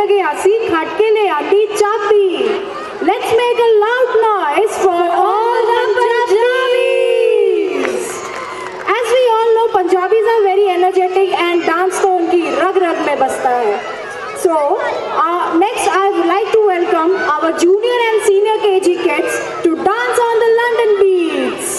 लगे आसी खाट के ले आती चाबी. Let's make a loud noise for all the Punjabis. As we all know, Punjabis are very energetic and dance तो उनकी रग-रग में बसता है. So next I would like to welcome our junior and senior KG kids to dance on the London beats.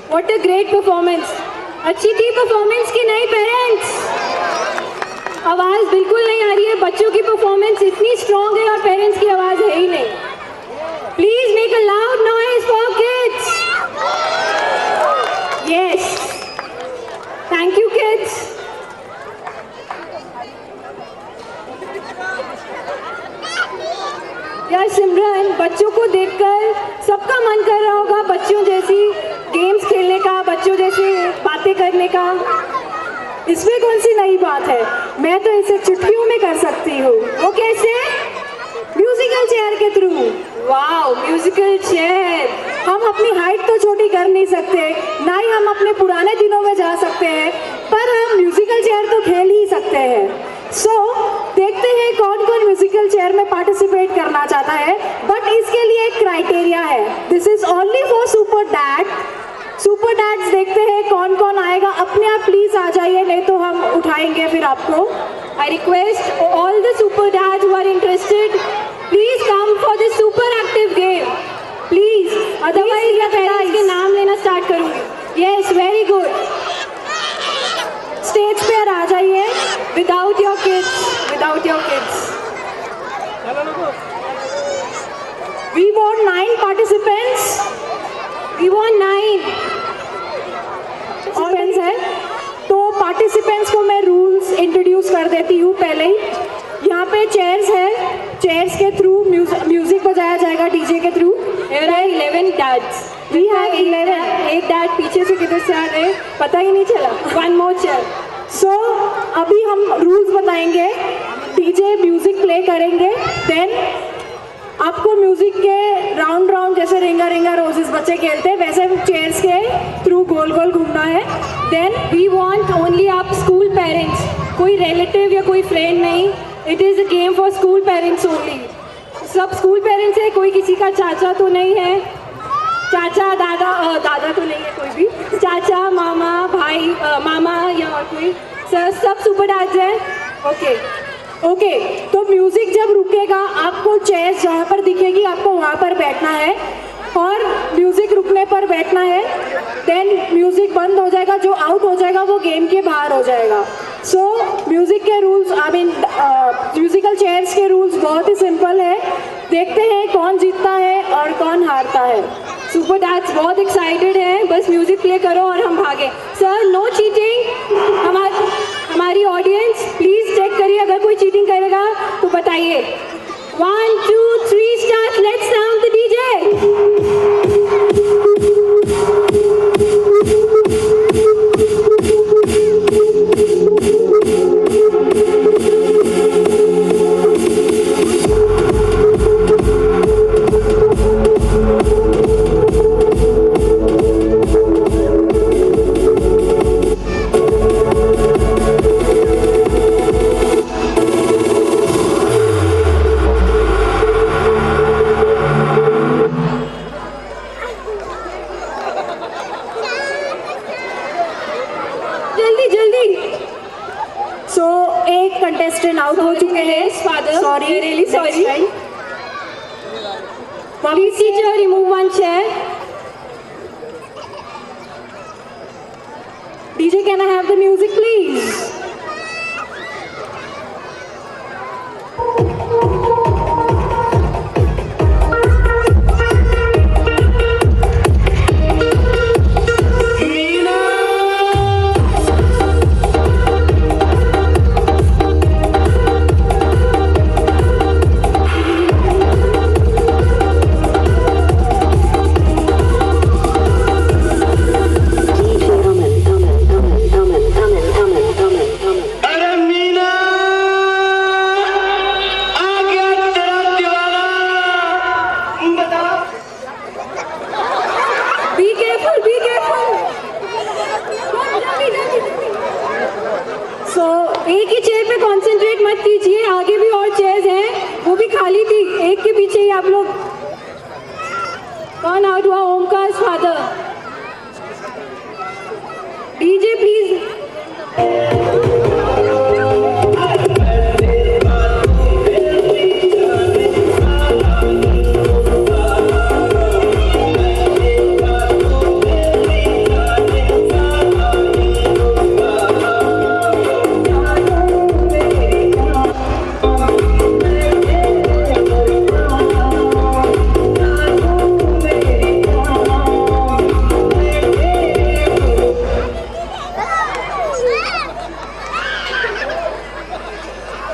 What a great performance. अच्छी थी performance की नहीं parents? आवाज बिल्कुल नहीं आ रही है. बच्चों की परफॉर्मेंस इतनी स्ट्रांग है और पेरेंट्स की आवाज है ही नहीं. Please make a loud noise for kids. Yes, thank you kids. यार सिमरन, बच्चों को देखकर सबका मन कर रहा होगा बच्चों जैसी गेम्स खेलने का, बच्चों जैसे बातें करने का. इसमें कौन सी नई बात है? मैं तो इसे चुटकियों में कर सकती हूँ. ओके के थ्रू। Wow, musical chair. हम अपनी हाइट तो छोटी कर नहीं सकते, ना ही हम अपने पुराने दिनों में जा सकते हैं, पर हम म्यूजिकल चेयर तो खेल ही सकते हैं। देखते हैं कौन कौन म्यूजिकल चेयर में पार्टिसिपेट करना चाहता है, बट इसके लिए एक क्राइटेरिया है। This is only for super dad. Super dads देखते हैं कौन कौन आएगा। अपने आप प्लीज आ जाइए, नहीं तो हम उठाएंगे फिर आपको। I request all the super dads who are interested, please come for this super active game please, otherwise मैं पेरेंट्स के नाम लेना स्टार्ट करूंगी। Yes, very good. स्टेज पे आ जाइए without your kids. We want 9 participants. We want 9 participants है। तो participants को मैं रूल्स इंट्रोड्यूस कर देती हूँ पहले ही। यहाँ पे चेयर्स है, चेयर्स के थ्रू म्यूजिक बजाया जाएगा डीजे के थ्रू। 11 dads. We have 11। एक डैड पीछे से किधर से आ रहे पता ही नहीं चला। 1 more chair। सो अभी हम रूल्स बताएंगे, डीजे म्यूजिक प्ले करेंगे, देन आपको म्यूजिक के राउंड राउंड जैसे रिंगा रिंगा रोजेस बच्चे खेलते हैं वैसे चेयर्स के थ्रू गोल गोल घूमना है। देन वी वांट ओनली आप स्कूल पेरेंट्स, कोई रिलेटिव या कोई फ्रेंड नहीं। It is a game for school parents only. सब स्कूल पेरेंट्स है, कोई किसी का चाचा तो नहीं है, चाचा दादा तो नहीं है कोई भी, चाचा मामा भाई मामा या और कोई, सब सुपर डैड्स हैं। ओके, तो म्यूजिक जब रुकेगा आपको चेयर्स जहाँ पर दिखेगी आपको वहाँ पर बैठना है, और म्यूजिक रुकने पर बैठना है। देन म्यूजिक बंद हो जाएगा, जो आउट हो जाएगा वो गेम के बाहर हो जाएगा। सो म्यूजिक के रूल्स, म्यूजिकल चेयर्स के रूल्स बहुत ही सिंपल है। देखते हैं कौन जीतता है और कौन हारता है। सुपर डैड्स बहुत एक्साइटेड है, बस म्यूजिक प्ले करो और हम भागे। Sir, no cheating. हमारी ऑडियंस प्लीज चेक करिए, अगर कोई चीटिंग करेगा तो बताइए। 1 2 3 start, let's sound the DJ. एक कंटेस्टेंट आउट हो चुके हैं। Sorry, really sorry. Please teacher, remove 1 chair. DJ, can I have the music please? एक ही चेयर पे कंसंट्रेट मत कीजिए, आगे भी और चेयर्स हैं, वो भी खाली थी, एक के पीछे ही आप लोग। कौन आउट हुआ? Omkar father. DJ please.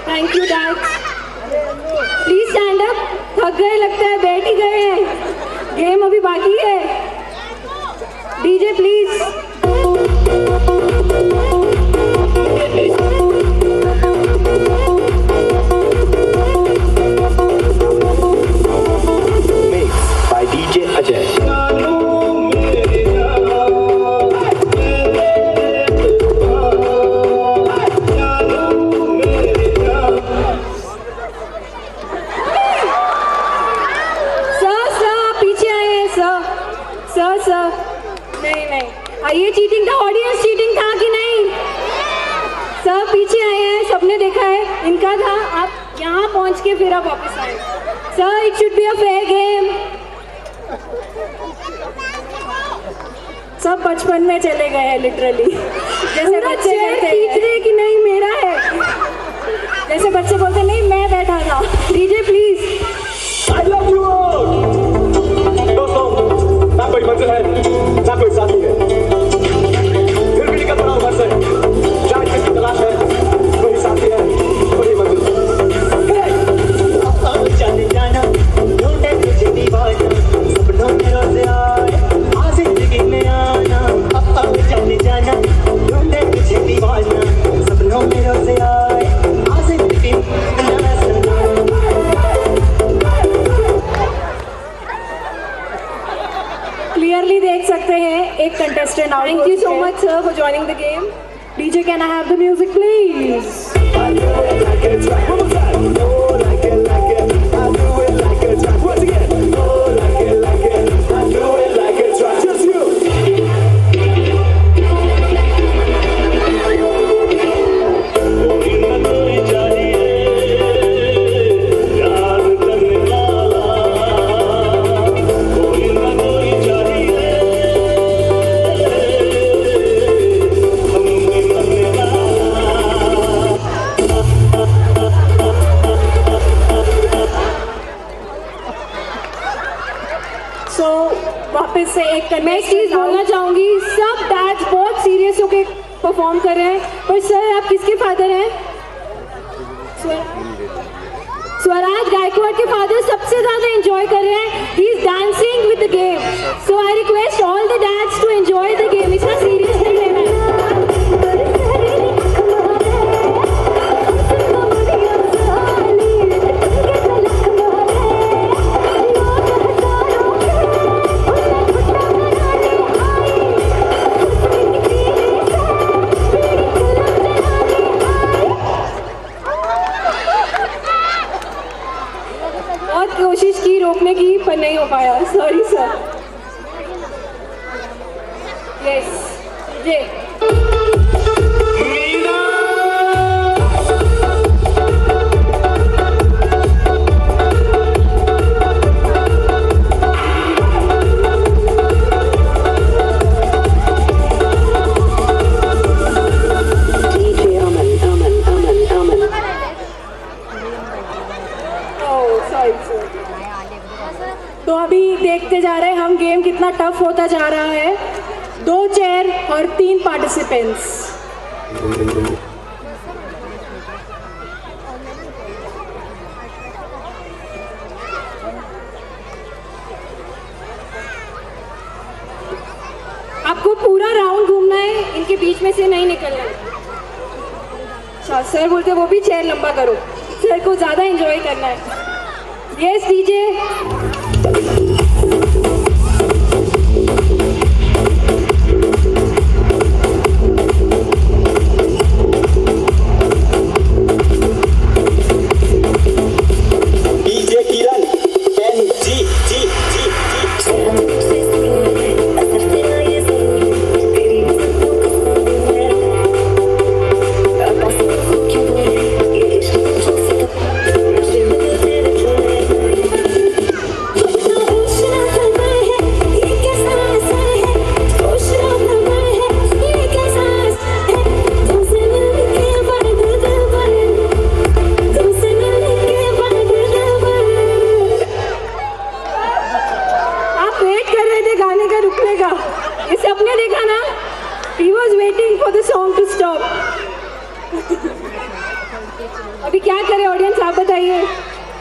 Thank you dad. Please stand up. थक गए लगता है, बैठ ही गए हैं, गेम अभी बाकी है। DJ please. चीटिंग था, ऑडियंस चीटिंग था कि नहीं? सब पीछे आए हैं, सबने देखा है, इनका था। आप यहाँ पहुँच के फिर आप वापस आए। Sir, it should be a fair game. सब बचपन में चले गए हैं लिटरली, जैसे बच्चे कहते खींच रहे कि नहीं मेरा है, जैसे बच्चे बोलते नहीं मैं बैठा था। DJ please. I love you all। दोस्तों, ना कोई मंजिल है, ना कोई साथी है, फिर भी निकल पड़ा हूं घर से, जहाँ जिसकी तलाश है, वही साथी है, वही मंजिल है। जाने जाना ढूंढे तुझे दीवाना, सपनों में रोज आए आ जिंदगी में आना। अब जाने जाना ढूंढे तुझे दीवाना, सपनों में रोज आए आ जिंदगी में आना। क्लियरली देख सकते हैं एक contestant out. Thank you so much sir for joining the game. DJ can I have the music please? I do it like a track. One more time. Oh, like it, like it. I do it like a track. Once again. Oh, like it, like it. I do it like a track. Just you. कोई ना कोई चाहिए यार करने वाला, कोई ना कोई चाहिए हमने मरने वाला। सो वापस से एक मैं एक चीज बोलना चाहूंगी, सब डैड्स बहुत सीरियस होके परफॉर्म कर रहे हैं, पर सर आप किसके फादर हैं? स्वराज गायकवाड़ के फादर सबसे ज्यादा एंजॉय कर रहे हैं। He is dancing with the game, so I request all the dads to enjoy the game. इतना सीरियस नहीं लेना है। बहुत कोशिश की रोकने की पर नहीं हो पाया, सॉरी सर। यस ये तो अभी देखते जा रहे हैं हम गेम कितना टफ होता जा रहा है। 2 चेयर और 3 पार्टिसिपेंट्स। आपको पूरा राउंड घूमना है, इनके बीच में से नहीं निकलना है। अच्छा, सर बोलते वो भी चेयर लंबा करो, सर को ज्यादा एंजॉय करना है। Yes DJ. डीजे किरण एन जी जी जी अभी क्या करें ऑडियंस, आप बताइए।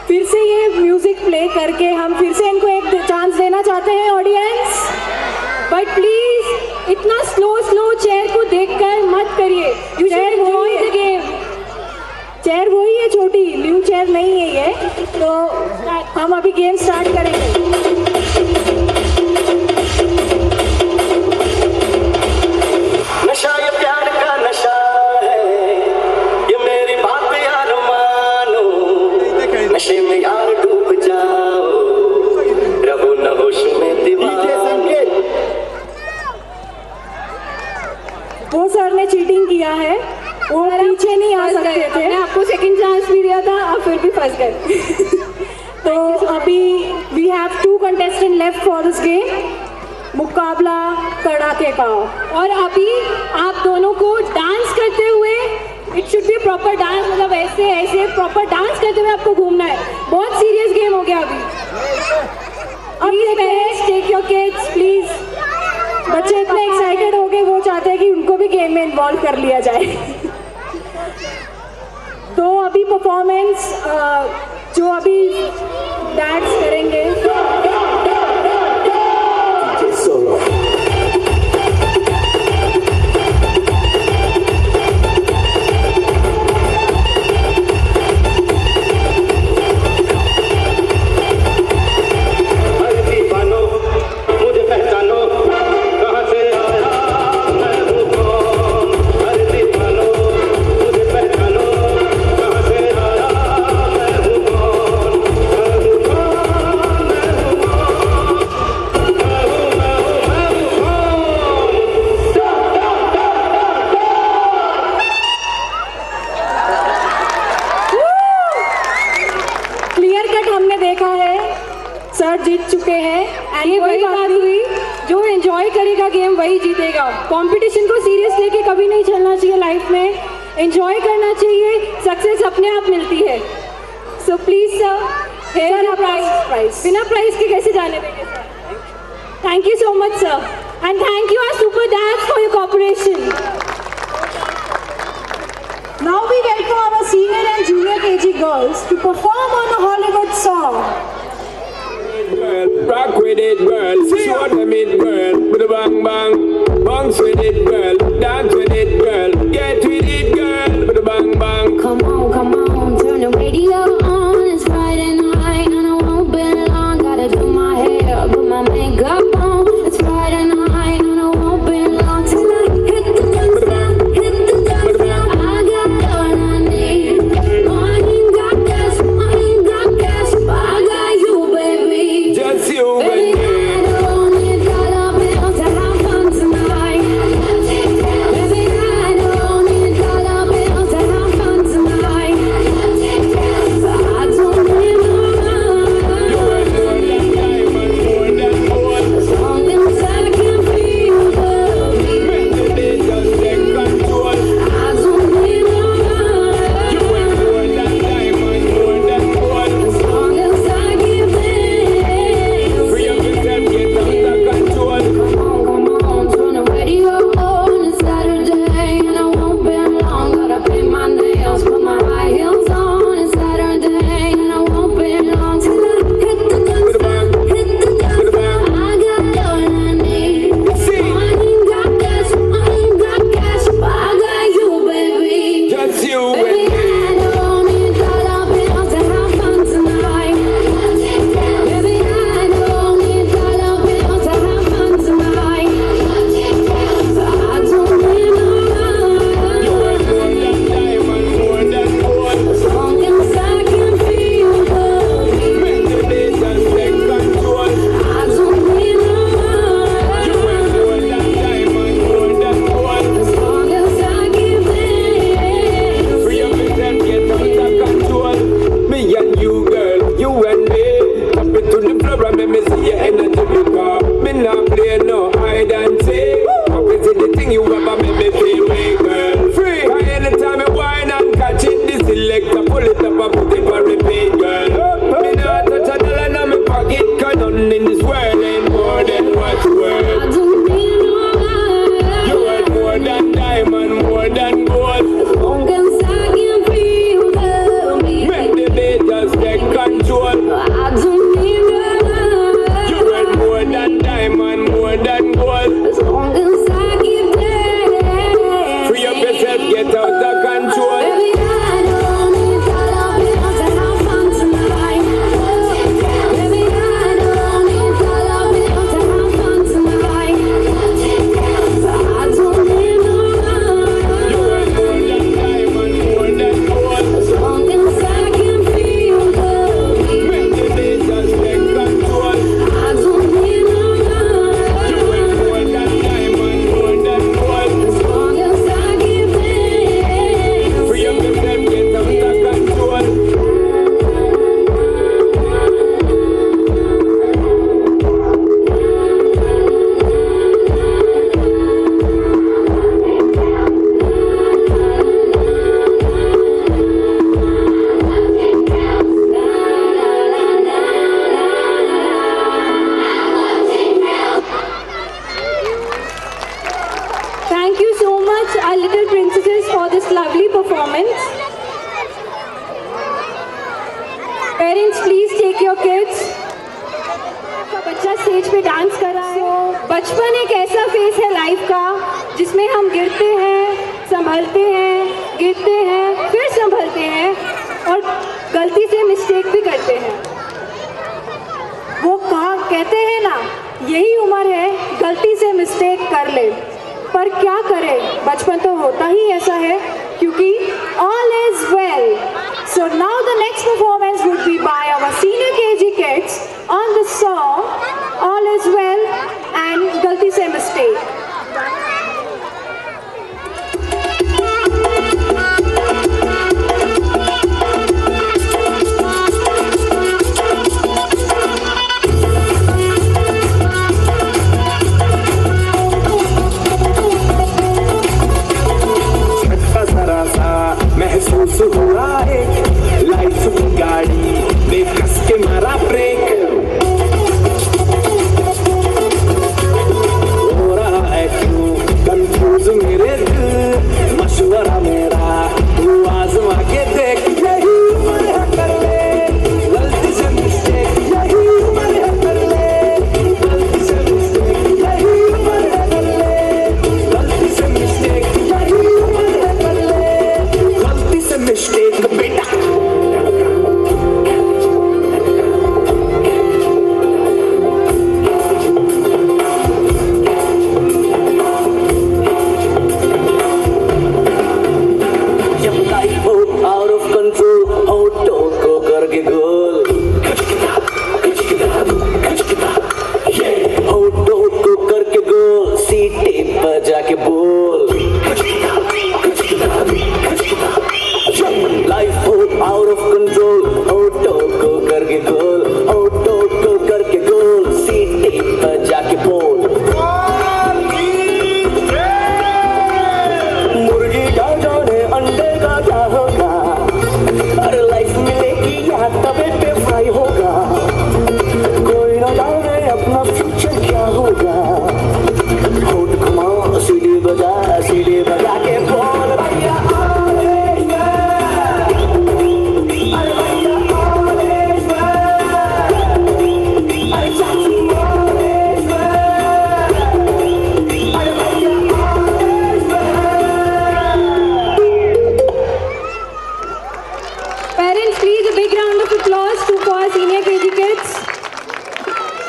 फिर से ये म्यूजिक प्ले करके हम फिर से इनको एक चांस देना चाहते हैं ऑडियंस। बट प्लीज इतना स्लो चेयर को देखकर मत करिए। You should enjoy the game. Chair वही है, छोटी न्यू चेयर नहीं है ये। तो हम अभी गेम स्टार्ट करेंगे। नशा ये प्यार का नशा है, ये मेरी बात यार मानो, नशे में यार डूब जाओ, रहो न होश में दीवाना। सेकंड चांस भी दिया था और फिर भी फंस गए. तो अभी we have 2 contestants left for this game. मुकाबला कड़ाके का. और अभी आप दोनों को डांस करते हुए, it should be proper dance, मतलब ऐसे ऐसे प्रॉपर डांस करते हुए आपको घूमना है. बहुत सीरियस गेम हो गया अभी. Parents take your kids please. बच्चे इतने एक्साइटेड हो गए, वो चाहते हैं कि उनको भी गेम में इन्वॉल्व कर लिया जाए. तो अभी परफॉर्मेंस जो अभी डांस करेंगे, Solo. सर जीत चुके हैं. एंड ये वही बात हुई, जो एंजॉय करेगा गेम वही जीतेगा. कंपटीशन को सीरियस लेके कभी नहीं चलना चाहिए लाइफ में. एंजॉय करना चाहिए, सक्सेस अपने आप मिलती है. So please sir, here your prize. बिना प्राइज के कैसे जाने देंगे sir? Thank you so much sir, and thank you our super dads for your cooperation. Now we welcome our senior and junior KG girls to perform on a Hollywood song. Girl, rock with it, girl. Show them it, girl. With a bang bang, bounce with it, girl. Dance with it, girl. Get with it, girl. With a bang bang. Come on, turn the radio on. It's Friday night and I won't be long. Gotta do my hair, put my makeup on. It's Friday night and I won't be long. Tonight, hit the dance now, hit the dance now. I got all I need. No, I ain't got cash, but I got you, baby. Just you, Baby, baby. I don't need dollar bills to have fun tonight. Baby, I don't need dollar bills to have fun tonight. Parents please take your kids. आपका बच्चा stage पे dance कर रहा है। बचपन एक ऐसा phase है लाइफ का जिसमें हम गिरते हैं, संभलते हैं, गिरते हैं, फिर संभलते हैं और गलती से मिस्टेक भी करते हैं। वो कहा कहते हैं ना, यही उम्र है गलती से मिस्टेक कर ले, पर क्या करें, बचपन तो होता ही ऐसा है, क्योंकि all is well. So now the next performance would be by our senior KG kids on the song All is Well and गलती से मिस्टेक। महसूस हुआ है लाइफ की गाड़ी में कस के मारा ब्रेक। हो रहा है क्यों कंफ्यूज मेरे दिल, मशवरा मेरा तू आजमा के देख। यही उम्र है कर ले गलती से मिस्टेक, यही उम्र है कर ले गलती से मिस्टेक, यही उम्र है कर ले गलती से मिस्टेक, यही उम्र है कर ले गलती से मिस्टेक बेटा। जब लाइफ हो आउट ऑफ कंट्रोल, ऑटो को करके गोल, ऑटो को करके गोल, सीटे पर जाके बोल। लाइफ हो आउट ऑफ कंट्रोल, ऑटो को करके गोल, ऑटो को करके गोल, सीटे पर जाके बोल। मुर्गी का जाने अंडे का क्या होगा, अरे लाइफ मिलेगी या तवे पे फ्राई होगा, कोई ना जाने अपना फ्यूचर क्या होगा। होठ घुमाओ सीढ़ी बजा के बोल भैया Parents, please a big round of applause to our senior KG kids.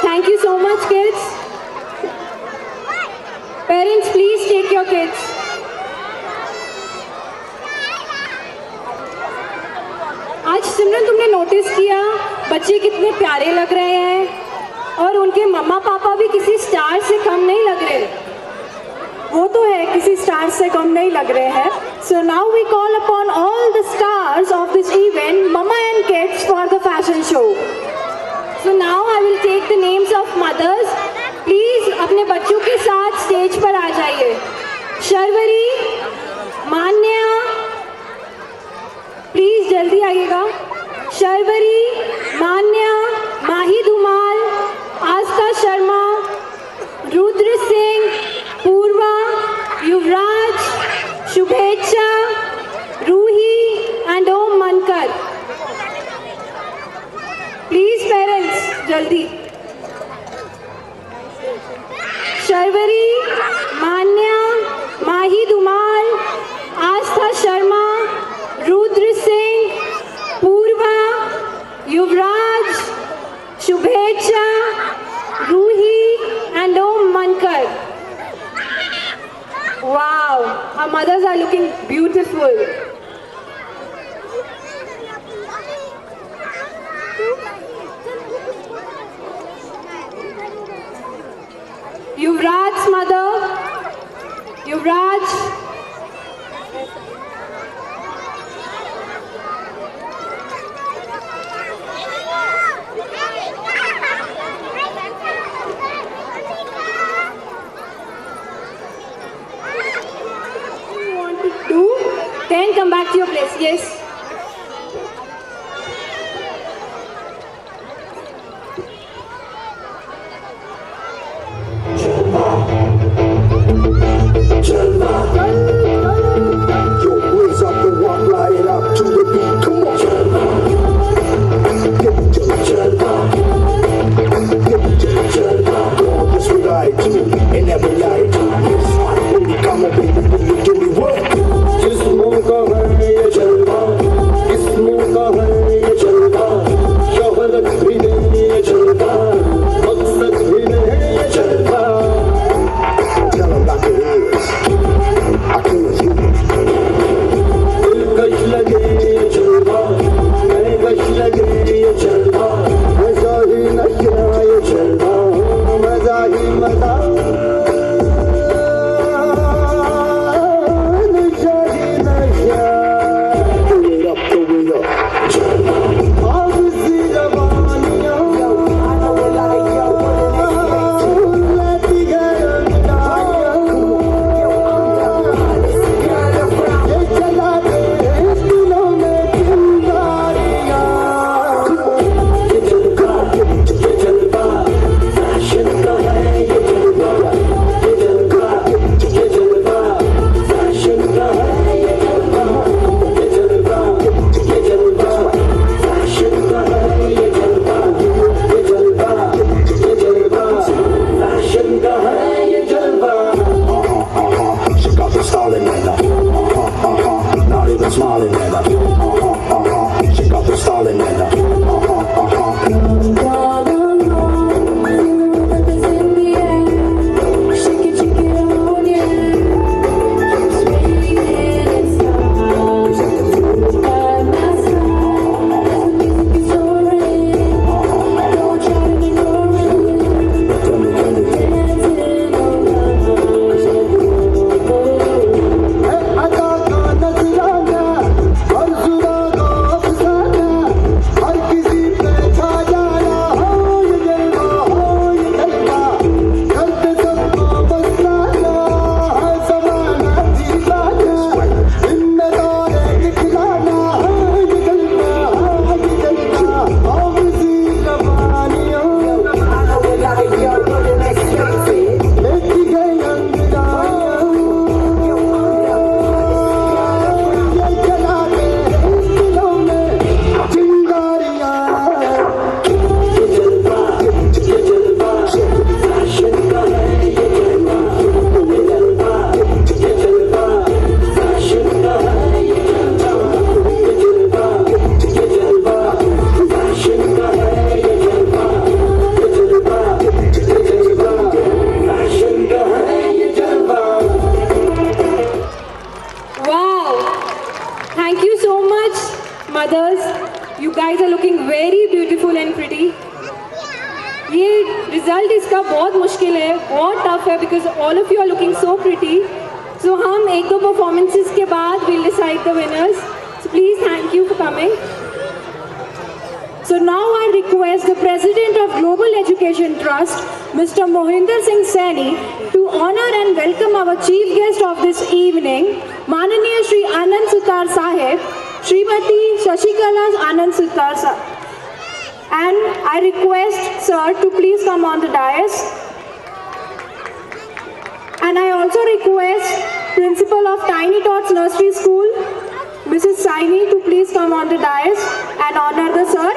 Thank you so much, kids. Parents, please take your kids. आज सिमरन तुमने नोटिस किया बच्चे कितने प्यारे लग रहे हैं और उनके मम्मा पापा भी किसी स्टार से कम नहीं लग रहे। वो तो है, किसी स्टार से कम नहीं लग रहे हैं। So now we call upon all the stars of this event, Mama and Kids, for the fashion show. So now I will take the names of mothers. Please अपने बच्चों के साथ स्टेज पर आ जाइए। शर्वरी, मान्या, प्लीज जल्दी आइएगा। शर्वरी, मान्या, माही धुमाल, आस्था Sharma, Rudra Singh, Purva, Yuvraj, Shubhechha, Roohi and Om Mankar. Please parents जल्दी। शर्वरी, मान्या, माही धुमाल, आस्था Sharma, Rudra Singh, Purva, Yuvraj, Shubhechha, Roohi and Om Mankar. Wow, our mothers are looking beautiful. Yuvraj's mother, Yuvraj. You want to do? Then come back to your place. Yes. Yo, raise up the walk, light it up to the beat. Come on. Get very beautiful and pretty. ये result इसका बहुत मुश्किल है, बहुत tough है, because all of you are looking so pretty. So हम एक दो परफॉर्मेंसेस के बाद will decide the winners. So please thank you for coming. So now I request the President of Global Education Trust, Mr. Mohinder Singh Saini, to honor and welcome our chief guest of this evening, Mananiya Shri Anand Sutar Sahib, Srimati Shashikala Anand Sutar Sahib. And I request sir to please come on the dais. And I also request Principal of Tiny Tots Nursery School, Mrs. Saini, to please come on the dais and honor the sir.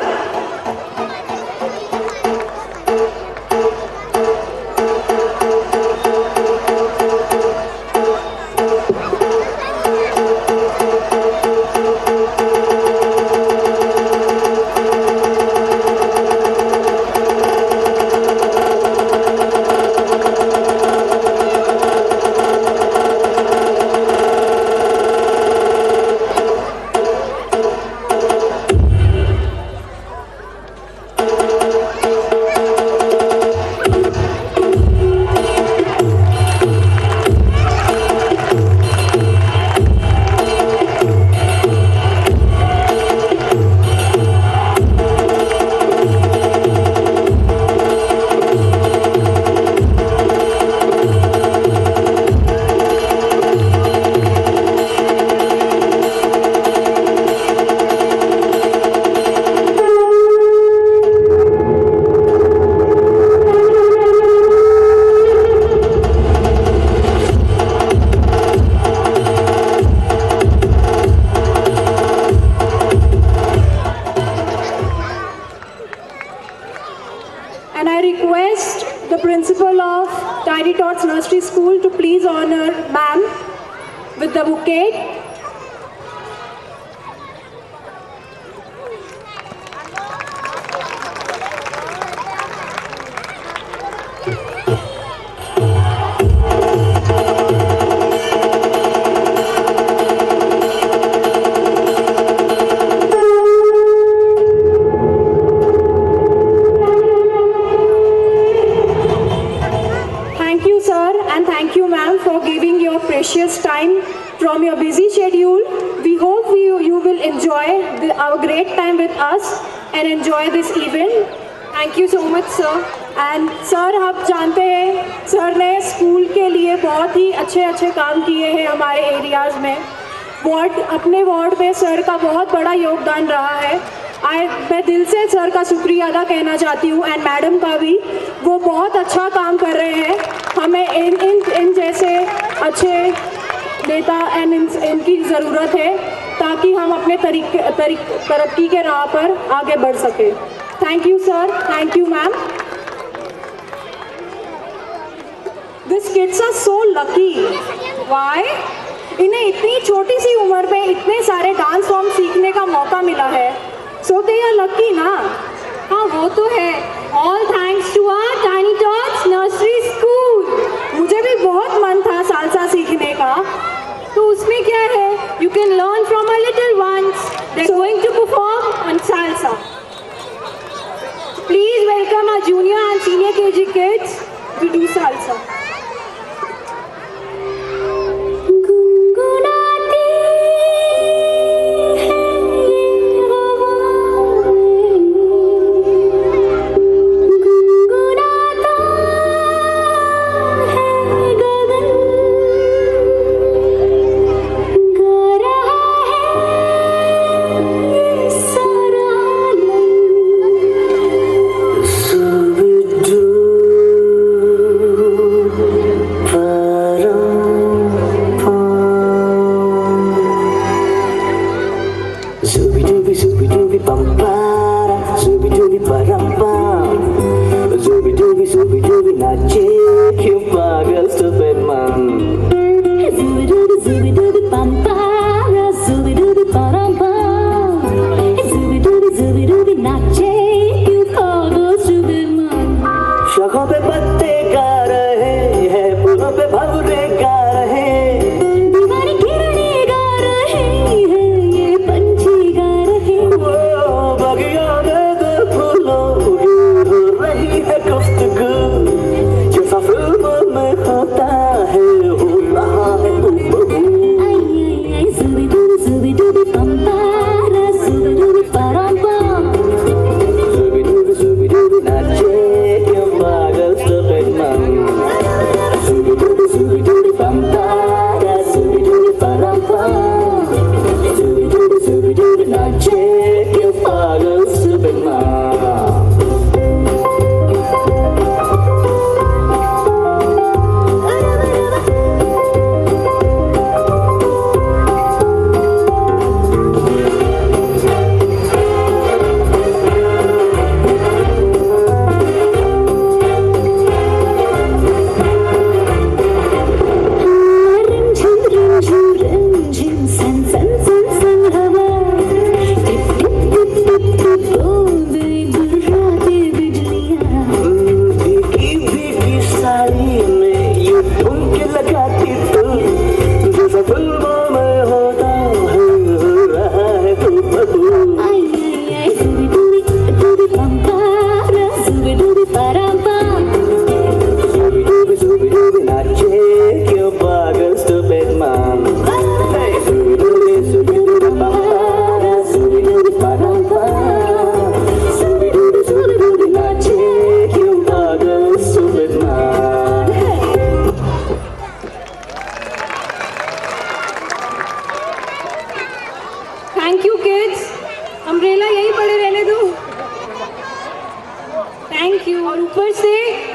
And I request the principal of Tiny Tots Nursery School to please honor ma'am with the bouquet. Precious time from your busy schedule. We hope you will enjoy our great time with us and enjoy this event. Thank you so much, sir. And sir, आप जानते हैं sir ने school के लिए बहुत ही अच्छे काम किए हैं हमारे एरियाज़ में। अपने वार्ड में सर का बहुत बड़ा योगदान रहा है। मैं दिल से सर का शुक्रिया अदा कहना चाहती हूँ एंड मैडम का भी। वो बहुत अच्छा काम कर रहे हैं। हमें इन जैसे अच्छे नेता एंड इनकी ज़रूरत है ताकि हम अपने तरक्की के राह पर आगे बढ़ सकें। Thank you sir, thank you ma'am. This kids are so lucky. Why? इन्हें इतनी छोटी सी उम्र में इतने सारे डांस फॉर्म सीखने का मौका मिला है। सो दे आर लकी ना। हाँ, वो तो है। All thanks to our tiny tots nursery school. मुझे भी बहुत मन था सालसा सीखने का। तो उसमें क्या है? You can learn from a little ones. They are going to perform on salsa. Please welcome our junior and senior KG kids to do salsa.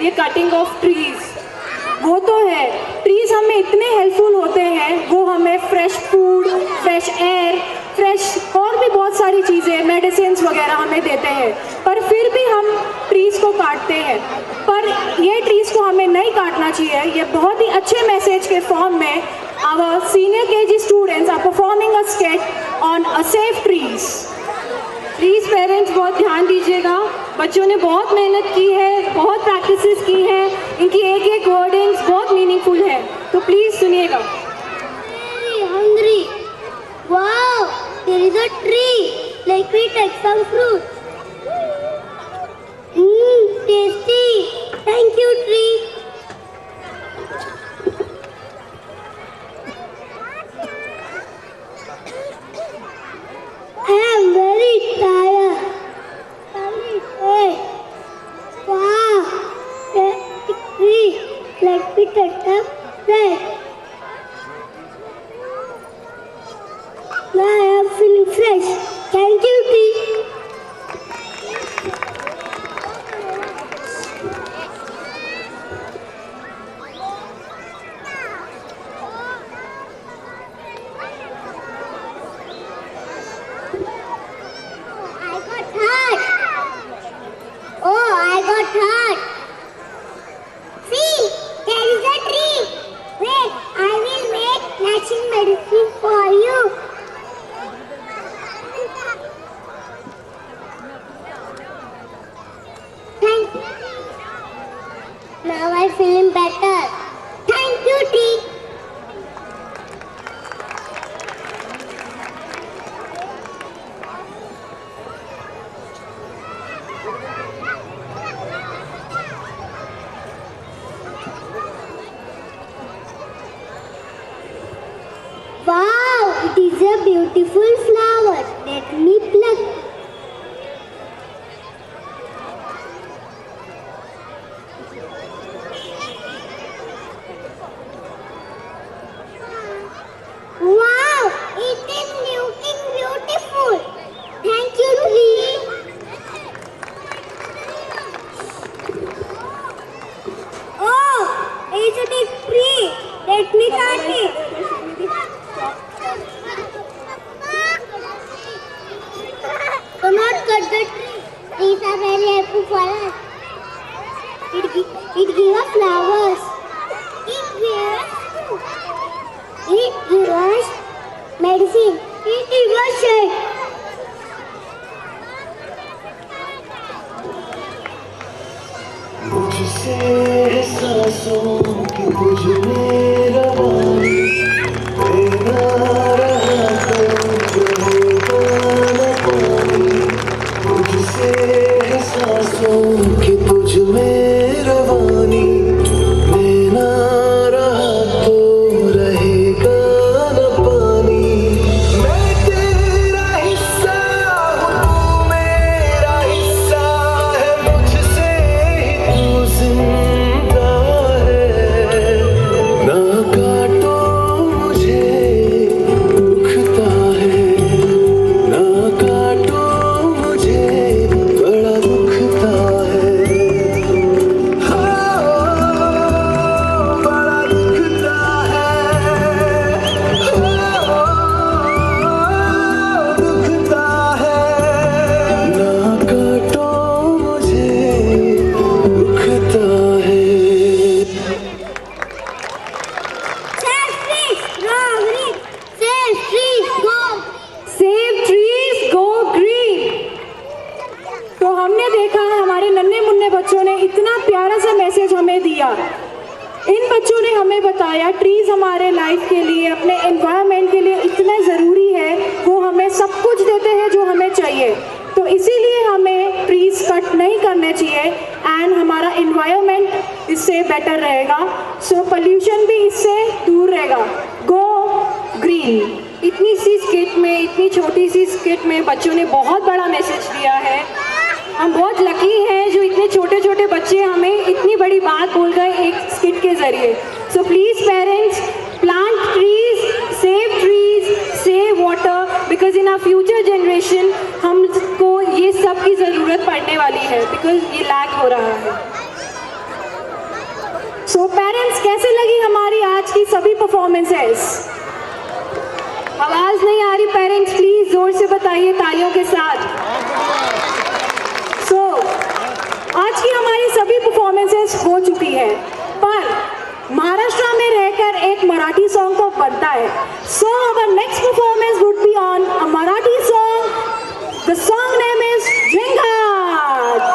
ये कटिंग ऑफ ट्रीज। वो तो है, ट्रीज हमें इतने हेल्पफुल होते हैं, वो हमें fresh food, fresh air, fresh और भी बहुत सारी चीज़ें, मेडिसिन वगैरह हमें देते हैं, पर फिर भी हम ट्रीज को काटते हैं। पर ये ट्रीज को हमें नहीं काटना चाहिए। ये बहुत ही अच्छे मैसेज के फॉर्म में our senior KG students are performing a skit on a save trees. Please parents बहुत ध्यान दीजिएगा, बच्चों ने बहुत मेहनत की है, बहुत प्रैक्टिसेस की हैं, इनकी एक एक वर्डिंग्स बहुत मीनिंगफुल है, तो प्लीज़ सुनिएगा। Hungry. Wow, there is a tree. Let me take some fruit. Tasty. Thank you, tree. I am very tired. Wow, tree. Let me take a break. Now I am feeling fresh. Thank you, tree. I got hurt. Oh, I got hurt. See, there is a tree. Wait, I will make matching medicine for you. Thank you. Now I'm feeling better. Thank you, tree. Wow, it is a beautiful flower. Let me pluck. Wow, it is looking beautiful. Thank you, tree. Oh, it's a big tree. Let me cut it. Do not cut the tree. Trees are very helpful for us. It gives us flowers. It gives us medicine. It gives us shade. मुझसे सांसों की तुझ में रवानी तेरा रहा तो रहेगा न पानी। मुझसे सांसों की तुझ में रवानी मैं ना रहा तो रहेगा न पानी। मैं तेरा हिस्सा हूँ, तू मेरा हिस्सा है, मुझसे ही तू जिंदा है। ना काटो मुझे दुखता है, ना काटो मुझे बड़ा दुखता है। हाँ, बड़ा दुखता है। हाँ, दुखता है। ना काटो मुझे दुखता है। Save trees, go green. Save trees, go. Save trees go green. तो हमने देखा है हमारे नन्हे मुन्ने बच्चों ने इतना प्यारा सा मैसेज हमें दिया। इन बच्चों ने हमें बताया ट्रीज हमारे लाइफ के लिए, अपने एनवायरनमेंट के लिए इतने ज़रूरी है, वो हमें सब कुछ देते हैं जो हमें चाहिए। तो इसीलिए हमें ट्रीज कट नहीं करने चाहिए एंड हमारा एनवायरनमेंट इससे बेटर रहेगा। सो पोल्यूशन भी इससे दूर रहेगा। Go green. इतनी सी स्किट में, इतनी छोटी सी स्किट में बच्चों ने बहुत बड़ा मैसेज दिया है। हम बहुत लकी हैं जो इतने छोटे छोटे बच्चे हमें इतनी बड़ी बात बोल गए एक स्किट के ज़रिए। So please parents, plant trees, save trees, save water, because in our future generation हमको ये सब की ज़रूरत पड़ने वाली है, बिकॉज ये लैक हो रहा है। पेरेंट्स, कैसे लगी हमारी आज की सभी परफॉर्मेंसेस? आवाज नहीं आ रही पेरेंट्स, प्लीज जोर से बताइए तालियों के साथ। सो आज की हमारी सभी परफॉर्मेंसेस हो चुकी है, पर महाराष्ट्र में रहकर एक मराठी सॉन्ग तो बनता है। So our next performance would be on a Marathi song. The song name is Zingaat.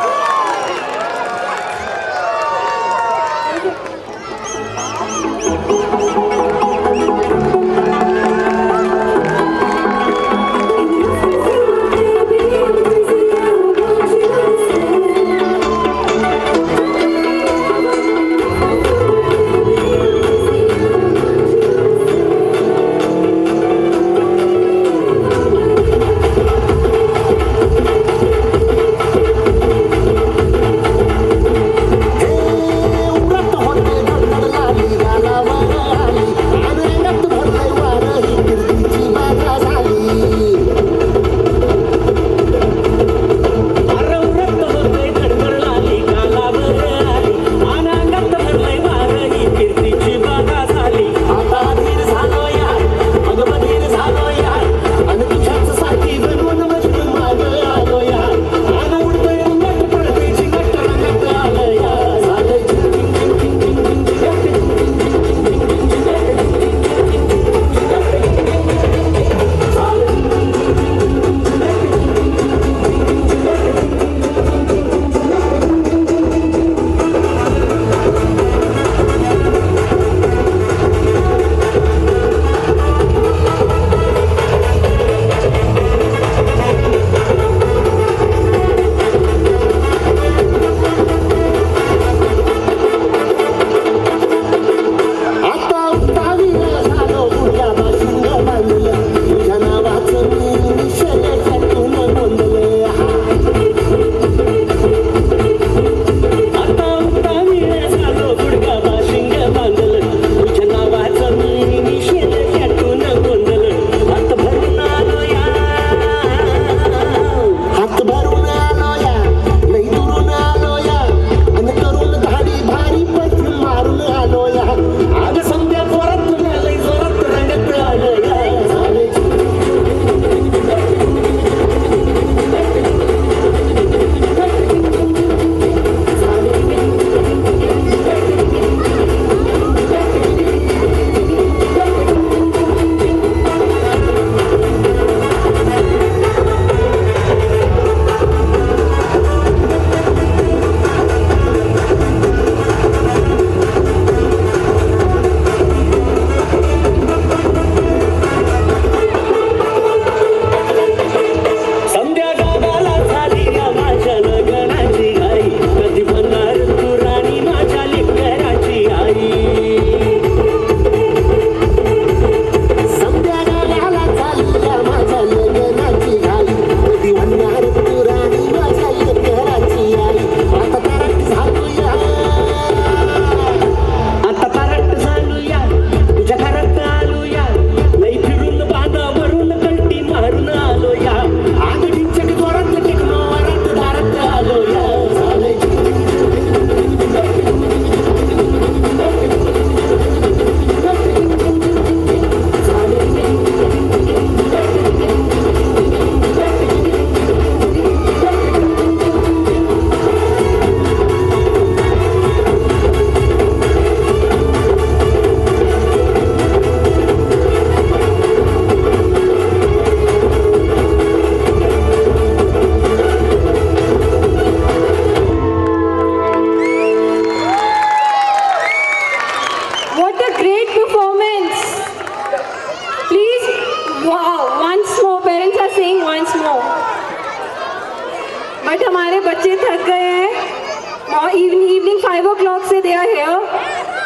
But हमारे बच्चे थक गए हैं और इवनिंग 5 o'clock से they are here,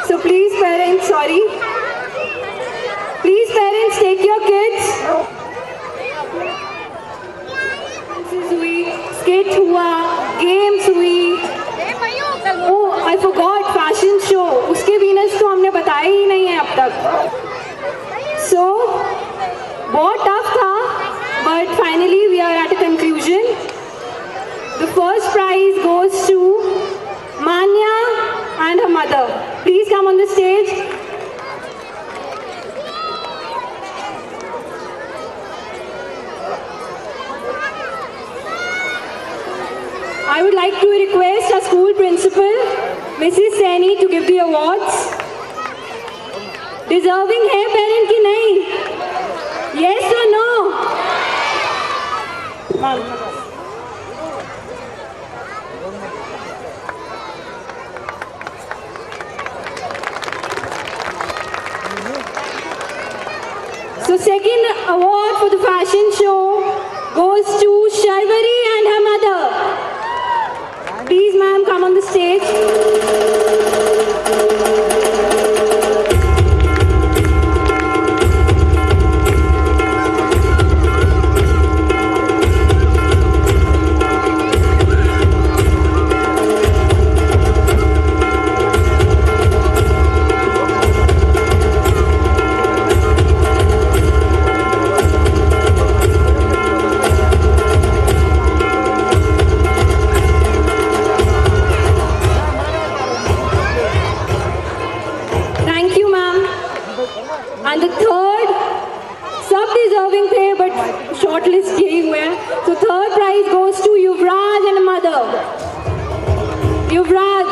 so please parents, sorry, please parents take your kids. हुई, स्केट हुआ, गेम्स हुई, oh I forgot fashion show, उसके विनर्स तो हमने बताए ही नहीं है अब तक। सो बहुत टफ था but finally we are at a conclusion. The first prize goes to Manya and her mother. Please come on the the stage. I would like to request our school principal, Mrs. Saini, to give the awards. Deserving है parent की नहीं? Yes or no? Ma'am. So second award for the fashion show goes to Sharvari and her mother. Please ma'am, come on the stage. Thank you, ma'am. And the third, sub-deserving थे but shortlist यही हुए हैं. So third prize goes to Yuvraj and mother. Yuvraj.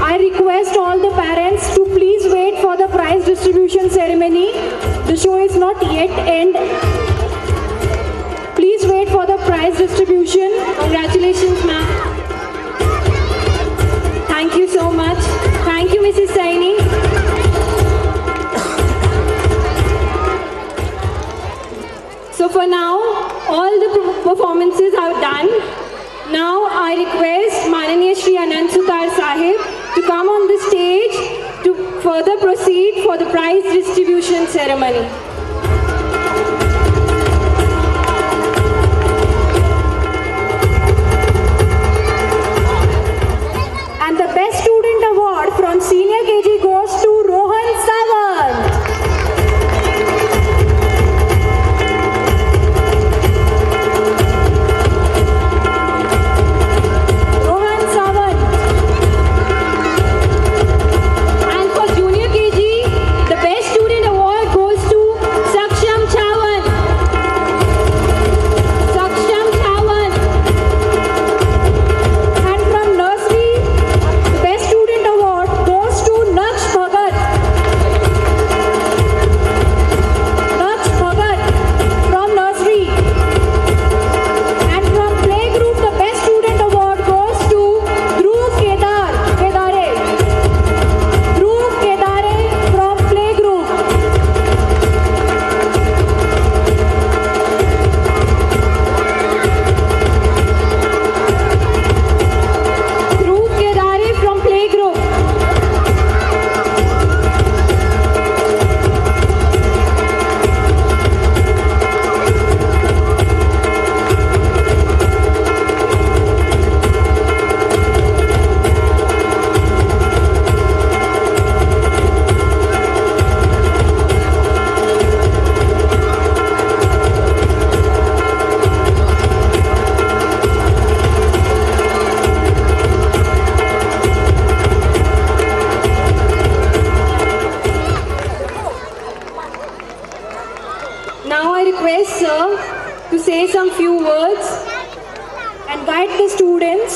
I request all the parents to please wait for the prize distribution ceremony. The show is not yet end. Please wait for the prize distribution. Congratulations, ma'am. Thank you so much. Thank you, Mrs. Saini. So for now, all the performances are done. Now I request Mananiya Shri Anand Sutar Sahib to come on the stage to further proceed for the prize distribution ceremony. And the best student award from senior KG goes to Rohan Sawant. Rohan Sawant. And for junior KG, the best student award goes to Saksham Chawan. Saksham Chawan. And from nursery, the best student award goes to Naksh Bhagat. Naksh Bhagat from nursery. And from playgroup, the best student award goes to Dhruv Kedare. Dhruv Kedare from playgroup. Dhruv Kedare from playgroup. Now I request sir to say some few words And guide the students.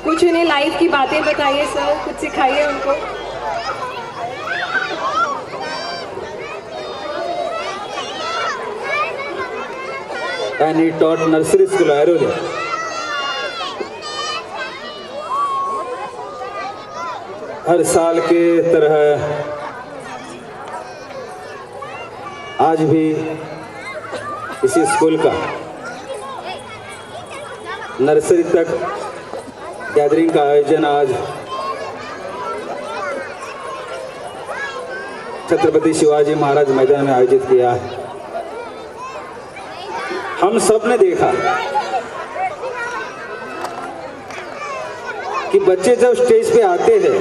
कुछ उन्हें life की बातें बताइए sir, कुछ सिखाइए उनको. And he taught nursery school Airoli. हर साल के तरह आज भी इसी स्कूल का नर्सरी तक गैदरिंग का आयोजन आज छत्रपति शिवाजी महाराज मैदान में आयोजित किया है. हम सब ने देखा कि बच्चे जब स्टेज पे आते हैं,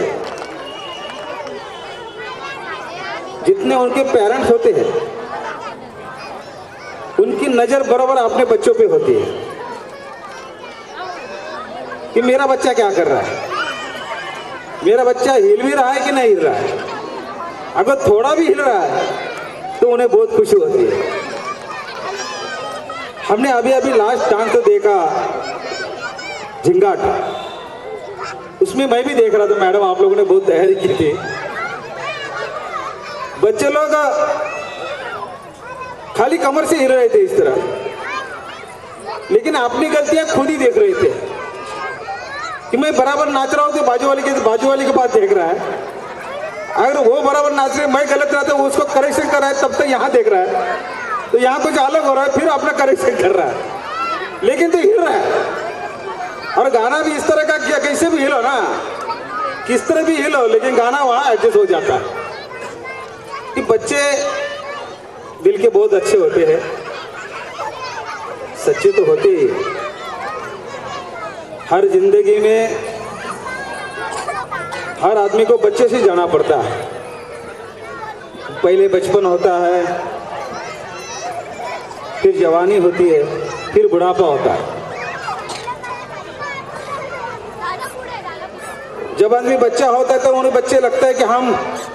जितने उनके पेरेंट्स होते हैं उनकी नजर बराबर अपने बच्चों पे होती है कि मेरा बच्चा क्या कर रहा है, मेरा बच्चा हिल भी रहा है कि नहीं हिल रहा है। अगर थोड़ा भी हिल रहा है तो उन्हें बहुत खुशी होती है। हमने अभी अभी लास्ट डांस तो देखा झिंगाट, उसमें मैं भी देख रहा था। मैडम आप लोगों ने बहुत तैयारी की थी। बच्चे लोग खाली कमर से हिल रहे थे इस तरह, लेकिन अपनी गलतियां खुद ही देख रहे थे कि मैं बराबर नाच रहा हूं तो बाजू वाले के पास देख रहा है। अगर वो बराबर नाच रहे, मैं गलत रहा तो उसको करेक्शन कर रहा है, तब तक यहाँ देख रहा है, तो यहाँ कुछ अलग हो रहा है, फिर अपना करेक्शन कर रहा है, लेकिन तो हिल रहा है। और गाना भी इस तरह का किया, कैसे भी हिलो ना, किस तरह भी हिलो, लेकिन गाना वहाँ एडजस्ट हो जाता है। कि बच्चे दिल के बहुत अच्छे होते हैं, सच्चे तो होते ही। हर जिंदगी में हर आदमी को बच्चे से जाना पड़ता है। पहले बचपन होता है, फिर जवानी होती है, फिर बुढ़ापा होता है। जब आदमी बच्चा होता है तो उन्हें बच्चे लगता है कि हम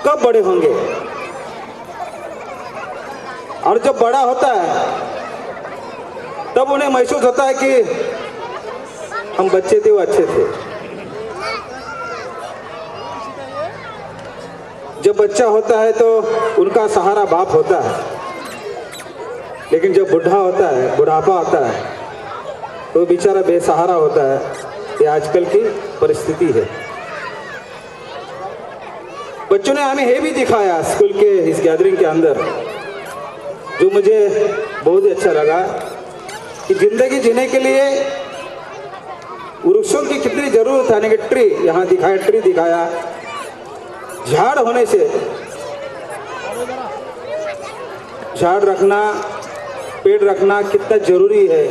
कब बड़े होंगे, और जब बड़ा होता है तब उन्हें महसूस होता है कि हम बच्चे थे वो अच्छे थे। जब बच्चा होता है तो उनका सहारा बाप होता है, लेकिन जब बुढ़ा होता है, बुढ़ापा आता है, तो बेचारा बेसहारा होता है। ये आजकल की परिस्थिति है। बच्चों ने हमें ये भी दिखाया स्कूल के इस गैदरिंग के अंदर, जो मुझे बहुत ही अच्छा लगा, कि जिंदगी जीने के लिए वृक्षों की कितनी जरूरत है। यानी कि ट्री यहाँ दिखाया, ट्री दिखाया, झाड़ होने से, झाड़ रखना, पेड़ रखना कितना जरूरी है।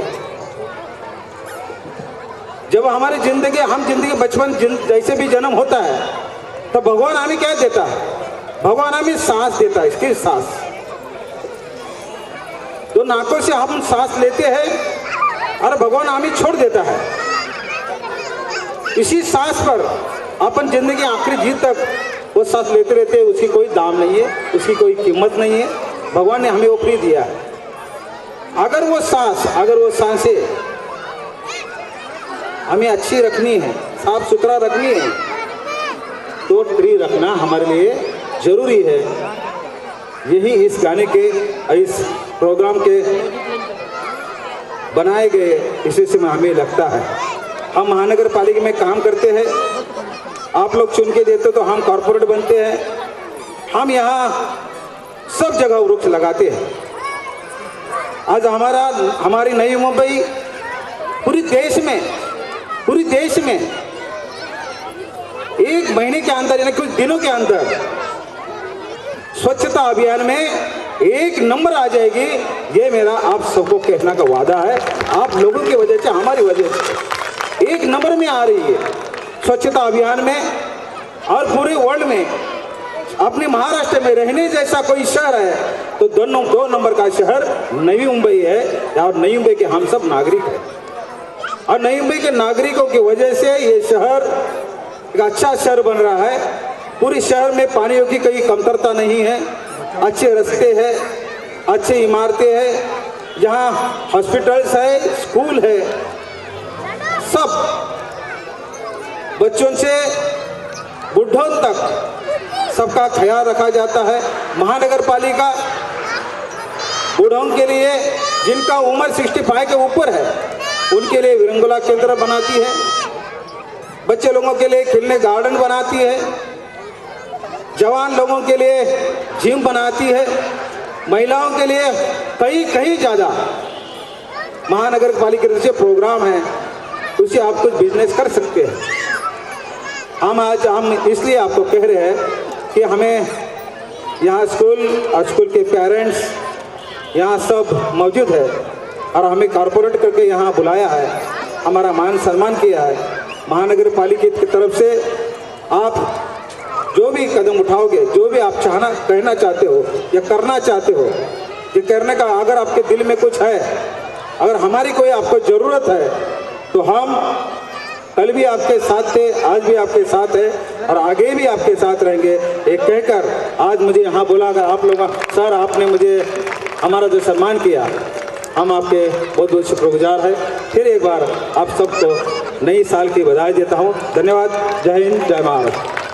जब हमारी जिंदगी, हम जिंदगी बचपन जैसे भी जन्म होता है, तो भगवान हमें क्या देता है? भगवान हमें सांस देता है, इसकी सांस। तो नाकों से हम सांस लेते हैं और भगवान हमें छोड़ देता है। इसी सांस पर अपन जिंदगी आखिरी जीत तक वो सांस लेते रहते हैं। उसकी कोई दाम नहीं है, उसकी कोई कीमत नहीं है। भगवान ने हमें वो फ्री दिया है। अगर वो सांसें हमें अच्छी रखनी है, साफ सुथरा रखनी है, तो ट्री रखना हमारे लिए जरूरी है। यही इस गाने के, इस प्रोग्राम के बनाए गए हिस्से से हमें लगता है। हम महानगर पालिका में काम करते हैं, आप लोग चुन के देते तो हम कॉर्पोरेट बनते हैं। हम यहाँ सब जगह वृक्ष लगाते हैं। आज हमारी नई मुंबई पूरी देश में एक महीने के अंदर, यानी कुछ दिनों के अंदर स्वच्छता अभियान में 1 नंबर आ जाएगी। ये मेरा आप सबको कहना का वादा है। आप लोगों की वजह से, हमारी वजह से 1 नंबर में आ रही है स्वच्छता अभियान में। और पूरे वर्ल्ड में अपने महाराष्ट्र में रहने जैसा कोई शहर है तो 2 नंबर का शहर नई मुंबई है। और नई मुंबई के हम सब नागरिक हैं, और नई मुंबई के नागरिकों की वजह से ये शहर एक अच्छा शहर बन रहा है। पूरे शहर में पानियों की कोई कमतरता नहीं है, अच्छे रास्ते हैं, अच्छी इमारतें हैं, जहाँ हॉस्पिटल्स है, स्कूल है, सब बच्चों से बुढ़ों तक सबका ख्याल रखा जाता है। महानगर पालिका बूढ़ों के लिए, जिनका उम्र 65 के ऊपर है, उनके लिए विरंगुला केंद्र बनाती है। बच्चे लोगों के लिए खेलने गार्डन बनाती है। जवान लोगों के लिए जिम बनाती है। महिलाओं के लिए कहीं ज़्यादा महानगर पालिका से प्रोग्राम है, उससे आप कुछ बिजनेस कर सकते हैं। हम इसलिए आपको कह रहे हैं कि हमें यहाँ स्कूल और स्कूल के पेरेंट्स यहाँ सब मौजूद है, और हमें कॉरपोरेट करके यहाँ बुलाया है, हमारा मान सम्मान किया है। महानगर पालिका की तरफ से आप जो भी कदम उठाओगे, जो भी आप कहना चाहते हो या करना चाहते हो, ये करने का अगर आपके दिल में कुछ है, अगर हमारी कोई आपको ज़रूरत है, तो हम कल भी आपके साथ थे, आज भी आपके साथ है और आगे भी आपके साथ रहेंगे। ये कहकर आज मुझे यहाँ बुलाकर आप लोग, सर आपने मुझे हमारा जो सम्मान किया, हम आपके बहुत बहुत शुक्रगुजार हैं। फिर एक बार आप सबको नई साल की बधाई देता हूँ। धन्यवाद। जय हिंद, जय महाराष्ट्र।